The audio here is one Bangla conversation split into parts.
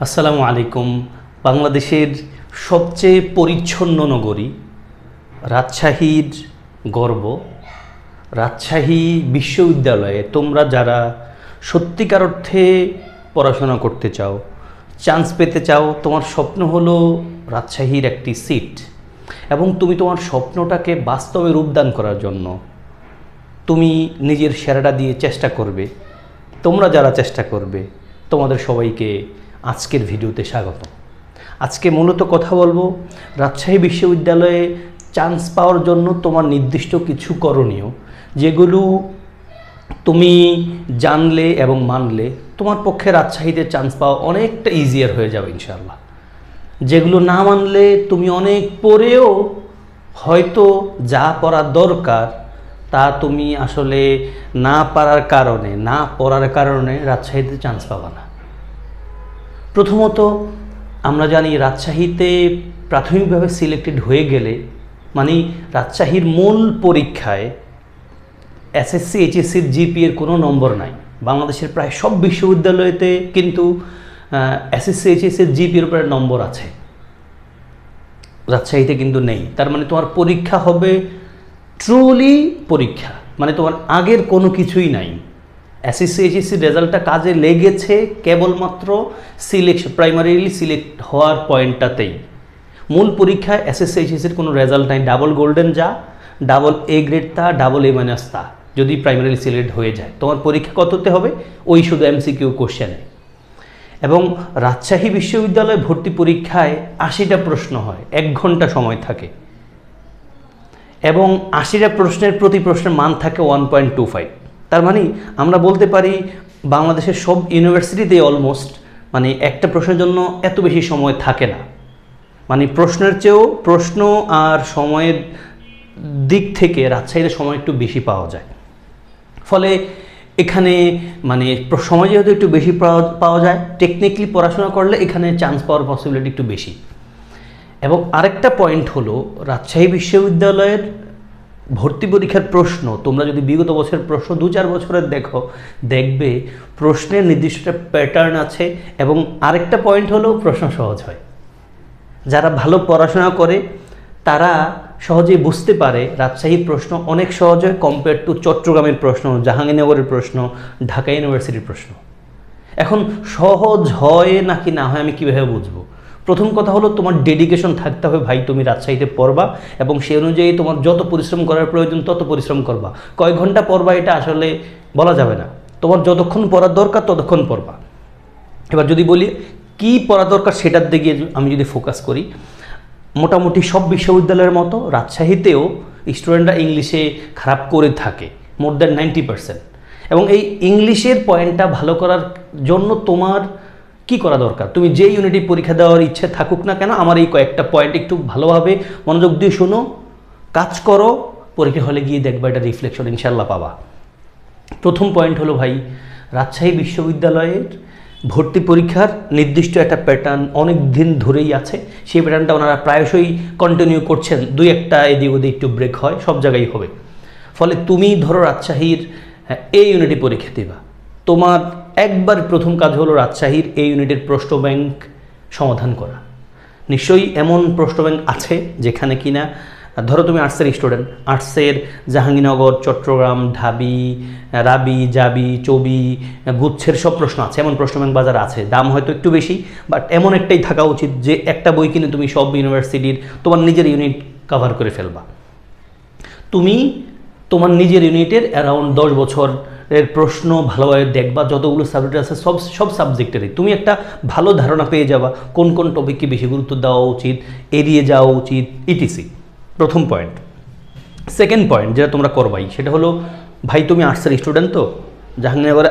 আসসালামু আলাইকুম। বাংলাদেশের সবচেয়ে পরিচ্ছন্ন নগরী, রাজশাহীর গর্ব, রাজশাহী বিশ্ববিদ্যালয়ে তোমরা যারা সত্যিকার অর্থে পড়াশোনা করতে চাও, চান্স পেতে চাও, তোমার স্বপ্ন হলো রাজশাহীর একটি সিট, এবং তুমি তোমার স্বপ্নটাকে বাস্তবে রূপদান করার জন্য তুমি নিজের সেরাটা দিয়ে চেষ্টা করবে। তোমরা যারা চেষ্টা করবে, তোমাদের সবাইকে আজকের ভিডিওতে স্বাগত। আজকে মূলত কথা বলবো রাজশাহী বিশ্ববিদ্যালয়ে চান্স পাওয়ার জন্য তোমার নির্দিষ্ট কিছু করণীয়, যেগুলো তুমি জানলে এবং মানলে তোমার পক্ষে রাজশাহীতে চান্স পাওয়া অনেকটা ইজিয়ার হয়ে যাবে ইনশাআল্লাহ। যেগুলো না মানলে তুমি অনেক পরেও হয়তো যা পড়ার দরকার তা তুমি আসলে না পড়ার কারণে রাজশাহীতে চান্স পাবা না। প্রথমত, আমরা জানি রাজশাহীতে প্রাথমিকভাবে সিলেক্টেড হয়ে গেলে মানে রাজশাহীর মূল পরীক্ষায় এসএসসি এইচএসসির জিপিএর কোনো নম্বর নাই। বাংলাদেশের প্রায় সব বিশ্ববিদ্যালয়তে কিন্তু এসএসসি এইচএসসির জিপিএর উপরে নম্বর আছে, রাজশাহীতে কিন্তু নেই। তার মানে তোমার পরীক্ষা হবে ট্রুলি পরীক্ষা, মানে তোমার আগের কোনো কিছুই নাই। এসএসসি এইচএসসির রেজাল্টটা কাজে লেগেছে কেবলমাত্র প্রাইমারিলি সিলেক্ট হওয়ার পয়েন্টটাতেই। মূল পরীক্ষায় এসএসসি এইচএসসির কোনো রেজাল্ট নাই। ডাবল গোল্ডেন যা, ডাবল এ গ্রেড তা, ডাবল এ মাইনাস তা, যদি প্রাইমারিলি সিলেক্ট হয়ে যায় তোমার পরীক্ষা কততে হবে? ওই শুধু এমসিকিউ কোশ্চেনে। এবং রাজশাহী বিশ্ববিদ্যালয়ে ভর্তি পরীক্ষায় 80টা প্রশ্ন হয়, 1 ঘন্টা সময় থাকে, এবং 80টা প্রশ্নের প্রতি প্রশ্নের মান থাকে 1.25। তার মানে আমরা বলতে পারি বাংলাদেশের সব ইউনিভার্সিটিতে অলমোস্ট মানে একটা প্রশ্নের জন্য এত বেশি সময় থাকে না। মানে প্রশ্নের চেয়েও প্রশ্ন আর সময়ের দিক থেকে রাজশাহীতে সময় একটু বেশি পাওয়া যায়। ফলে এখানে মানে সময় যেহেতু একটু বেশি পাওয়া যায়, টেকনিক্যালি পড়াশোনা করলে এখানে চান্স পাওয়ার পসিবিলিটি একটু বেশি। এবং আরেকটা পয়েন্ট হলো রাজশাহী বিশ্ববিদ্যালয়ের ভর্তি পরীক্ষার প্রশ্ন, তোমরা যদি বিগত বছরের প্রশ্ন 2-4 বছরের দেখবে প্রশ্নের নির্দিষ্ট প্যাটার্ন আছে। এবং আরেকটা পয়েন্ট হলো প্রশ্ন সহজ হয়। যারা ভালো পড়াশোনা করে তারা সহজেই বুঝতে পারে রাজশাহীর প্রশ্ন অনেক সহজ হয় কম্পেয়ার টু চট্টগ্রামের প্রশ্ন, জাহাঙ্গীরনগরের প্রশ্ন, ঢাকা ইউনিভার্সিটির প্রশ্ন। এখন সহজ হয় নাকি না হয় আমি কীভাবে বুঝবো? প্রথম কথা হলো তোমার ডেডিকেশন থাকতে হবে। ভাই তুমি রাজশাহীতে পড়বা এবং সেই অনুযায়ী তোমার যত পরিশ্রম করার প্রয়োজন তত পরিশ্রম করবা। কয় ঘন্টা পড়বা এটা আসলে বলা যাবে না, তোমার যতক্ষণ পড়ার দরকার ততক্ষণ পড়বা। এবার যদি বলি কি পড়া দরকার সেটার দিকে আমি যদি ফোকাস করি, মোটামুটি সব বিশ্ববিদ্যালয়ের মতো রাজশাহীতেও স্টুডেন্টরা ইংলিশে খারাপ করে থাকে, মোর দ্যান 90%। এবং এই ইংলিশের পয়েন্টটা ভালো করার জন্য তোমার কি করা দরকার? তুমি যে ইউনিটি পরীক্ষা দেওয়ার ইচ্ছে থাকুক না কেন, আমার এই কয়েকটা পয়েন্ট একটু ভালোভাবে মনোযোগ দিয়ে শোনো, কাজ করো, পরীক্ষা হলে গিয়ে দেখবা এটা রিফ্লেকশন ইনশাল্লাহ পাবা। প্রথম পয়েন্ট হলো ভাই, রাজশাহী বিশ্ববিদ্যালয়ের ভর্তি পরীক্ষার নির্দিষ্ট একটা প্যাটার্ন অনেক দিন ধরেই আছে। সেই প্যাটার্নটা ওনারা প্রায়শই কন্টিনিউ করছেন, 2-1টা এদিক ওদিক একটু ব্রেক হয়, সব জায়গায় হবে। ফলে তুমি ধরো রাজশাহীর এ ইউনিটি পরীক্ষা দিবা, তোমার একবার প্রথম কাজ হলো রাজশাহীর এই ইউনিটের প্রশ্ন ব্যাংক সমাধান করা। নিশ্চয়ই এমন প্রশ্ন ব্যাংক আছে যেখানে কিনা ধরো তুমি আর্টসের স্টুডেন্ট, আর্টসের জাহাঙ্গীরনগর, চট্টগ্রাম, ঢাবি, রাবি, জাবি, চবি, গুচ্ছের সব প্রশ্ন আছে। এমন প্রশ্ন ব্যাংক বাজার আছে, দাম হয়তো একটু বেশি, বাট এমন একটাই থাকা উচিত যে একটা বই কিনে তুমি সব ইউনিভার্সিটির তোমার নিজের ইউনিট কভার করে ফেলবা। তুমি তোমার নিজের ইউনিটের অ্যারাউন্ড 10 বছরের প্রশ্ন ভালোভাবে দেখবা, যতগুলো সাবজেক্ট আছে সব সাবজেক্টেরই তুমি একটা ভালো ধারণা পেয়ে যাবা কোন কোন টপিককে বেশি গুরুত্ব দেওয়া উচিত, এড়িয়ে যাওয়া উচিত, ইটিসি। প্রথম পয়েন্ট। সেকেন্ড পয়েন্ট যেটা তোমরা করবাই সেটা হলো, ভাই তুমি আর্টসের স্টুডেন্ট, তো জাহাঙ্গীরনগরে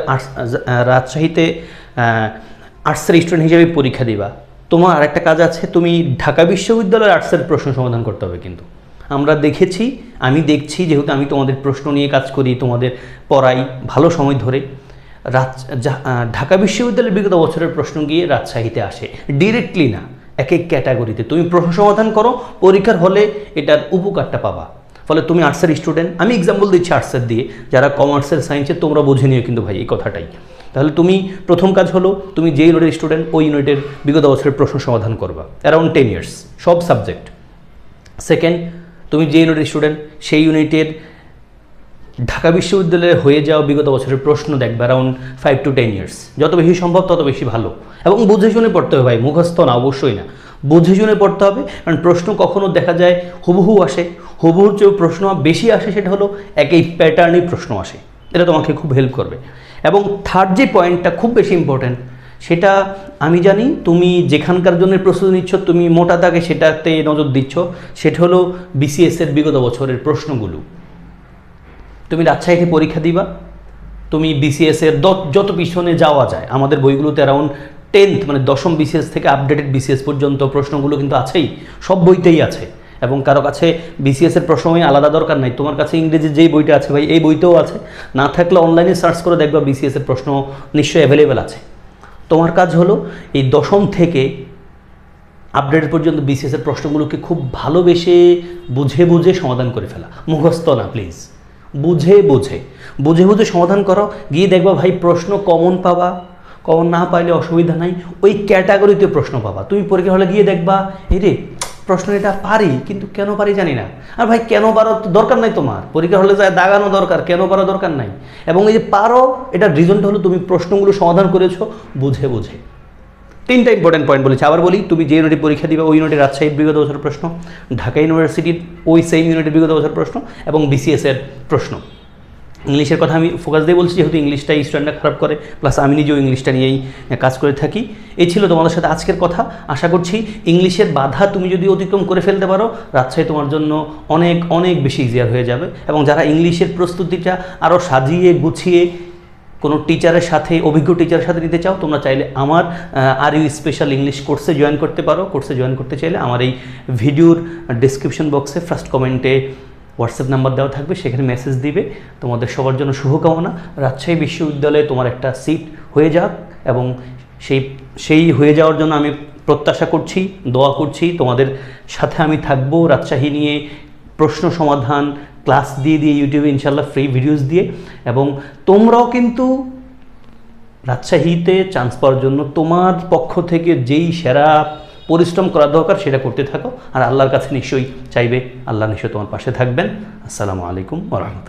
রাজশাহীতে আর্টসের স্টুডেন্ট হিসেবে পরীক্ষা দিবা। তোমার আরেকটা কাজ আছে, তুমি ঢাকা বিশ্ববিদ্যালয়ের আর্টসের প্রশ্ন সমাধান করতে হবে। কিন্তু আমরা দেখেছি, আমি দেখছি, যেহেতু আমি তোমাদের প্রশ্ন নিয়ে কাজ করি, তোমাদের পড়াই ভালো সময় ধরে, ঢাকা বিশ্ববিদ্যালয়ের বিগত বছরের প্রশ্ন গিয়ে রাজশাহীতে আসে, ডিরেক্টলি না, এক এক ক্যাটাগরিতে। তুমি প্রশ্ন সমাধান করো, পরীক্ষার হলে এটার উপকারটা পাবা। ফলে তুমি আর্টসের স্টুডেন্ট, আমি এক্সাম্পল দিচ্ছি আর্টসের দিয়ে, যারা কমার্সের সায়েন্সের তোমরা বুঝে নিও কিন্তু ভাই এই কথাটাই। তাহলে তুমি প্রথম কাজ হলো তুমি যে ইউনিটের স্টুডেন্ট ওই ইউনিটের বিগত বছরের প্রশ্ন সমাধান করবা অ্যারাউন্ড 10 ইয়ার্স সব সাবজেক্ট। সেকেন্ড, তুমি যে ইউনিটের স্টুডেন্ট সেই ইউনিটের ঢাকা বিশ্ববিদ্যালয়ে হয়ে যাওয়া বিগত বছরের প্রশ্ন দেখবে অ্যারাউন্ড 5 to 10 ইয়ার্স, যত বেশি সম্ভব তত বেশি ভালো। এবং বুঝে শুনে পড়তে হবে ভাই, মুখস্থ না, অবশ্যই না, বুঝে শুনে পড়তে হবে। কারণ প্রশ্ন কখনো দেখা যায় হুবহু আসে, হুবহুর যে প্রশ্ন বেশি আসে সেটা হলো একই প্যাটার্নই প্রশ্ন আসে, এটা তোমাকে খুব হেল্প করবে। এবং থার্ড যে পয়েন্টটা খুব বেশি ইম্পর্ট্যান্ট, সেটা আমি জানি তুমি যেখানকার জন্য প্রস্তুতি নিচ্ছ তুমি মোটা দাগে সেটাতে নজর দিচ্ছ, সেটা হলো বিসিএসের বিগত বছরের প্রশ্নগুলো। তুমি রাজশাহীতে পরীক্ষা দিবা, তুমি বিসিএসের যত পিছনে যাওয়া যায় আমাদের বইগুলোতে অ্যারাউন্ড 10th মানে 10ম বিসিএস থেকে আপডেটেড বিসিএস পর্যন্ত প্রশ্নগুলো কিন্তু আছেই, সব বইতেই আছে। এবং কারো কাছে বিসিএসের প্রশ্নই আলাদা দরকার নাই, তোমার কাছে ইংরেজির যেই বইটা আছে ভাই এই বইতেও আছে, না থাকলে অনলাইনে সার্চ করে দেখবা বিসিএসের প্রশ্ন নিশ্চয়ই অ্যাভেলেবেল আছে। তোমার কাজ হলো এই 10ম থেকে আপডেট পর্যন্ত বিসিএসের প্রশ্নগুলোকে খুব ভালোবেসে বুঝে বুঝে সমাধান করে ফেলা, মুখস্থ না প্লিজ, বুঝে বুঝে বুঝে বুঝে সমাধান করো। গিয়ে দেখবা ভাই প্রশ্ন কমন পাবা, কমন না পাইলে অসুবিধা নাই, ওই ক্যাটাগরিতে প্রশ্ন পাবা। তুমি পরীক্ষা হলে গিয়ে দেখবা রে প্রশ্ন এটা পারি কিন্তু কেন পারি জানি না। আর ভাই কেন পারো দরকার নাই, তোমার পরীক্ষা হলে যায় দাগানো দরকার, কেন পারো দরকার নাই। এবং এই যে পারো এটার রিজনটা হলো তুমি প্রশ্নগুলো সমাধান করেছো বুঝে বুঝে। 3টা ইম্পর্টেন্ট পয়েন্ট বলেছি, আবার বলি, তুমি যে ইউনিটে পরীক্ষা দিবে ওই ইউনিটের রাজশাহীর বিগত বছরের প্রশ্ন, ঢাকা ইউনিভার্সিটির ওই সেম ইউনিটের বিগত বছরের প্রশ্ন এবং বিসিএসের প্রশ্ন। ইংলিশের কথা আমি ফোকাস দিয়ে বলছি যেহেতু ইংলিশটাই স্টুডেন্টরা খারাপ করে, প্লাস আমি নিজেও ইংলিশটা নিয়েই কাজ করে থাকি। এই ছিল তোমাদের সাথে আজকের কথা। আশা করছি ইংলিশের বাধা তুমি যদি অতিক্রম করে ফেলতে পারো, রাজশাহী তোমার জন্য অনেক অনেক বেশি ইজিয়ার হয়ে যাবে। এবং যারা ইংলিশের প্রস্তুতিটা আরও সাজিয়ে গুছিয়ে কোনো টিচারের সাথে, অভিজ্ঞ টিচারের সাথে নিতে চাও, তোমরা চাইলে আমার আরইউ স্পেশাল ইংলিশ কোর্সে জয়েন করতে পারো। কোর্সে জয়েন করতে চাইলে আমার এই ভিডিওর ডেসক্রিপশন বক্সে ফার্স্ট কমেন্টে হোয়াটসঅ্যাপ নাম্বার দেওয়া থাকবে, সেখানে মেসেজ দিবে। তোমাদের সবার জন্য শুভকামনা, রাজশাহী বিশ্ববিদ্যালয়ে তোমার একটা সিট হয়ে যাক। এবং সেই হয়ে যাওয়ার জন্য আমি প্রত্যাশা করছি, দোয়া করছি, তোমাদের সাথে আমি থাকবো রাজশাহী নিয়ে প্রশ্ন সমাধান ক্লাস দিয়ে ইউটিউবে ইনশাল্লাহ ফ্রি ভিডিওস দিয়ে। এবং তোমরাও কিন্তু রাজশাহীতে চান্স পাওয়ার জন্য তোমার পক্ষ থেকে যেই সেরা পরিশ্রম করা দরকার সেটা করতে থাকো। আর আল্লাহর কাছে নিশ্চয়ই চাইবে, আল্লাহ নিশ্চয়ই তোমার পাশে থাকবেন। আসসালামু আলাইকুম ওয়া রাহমাতুল্লাহ।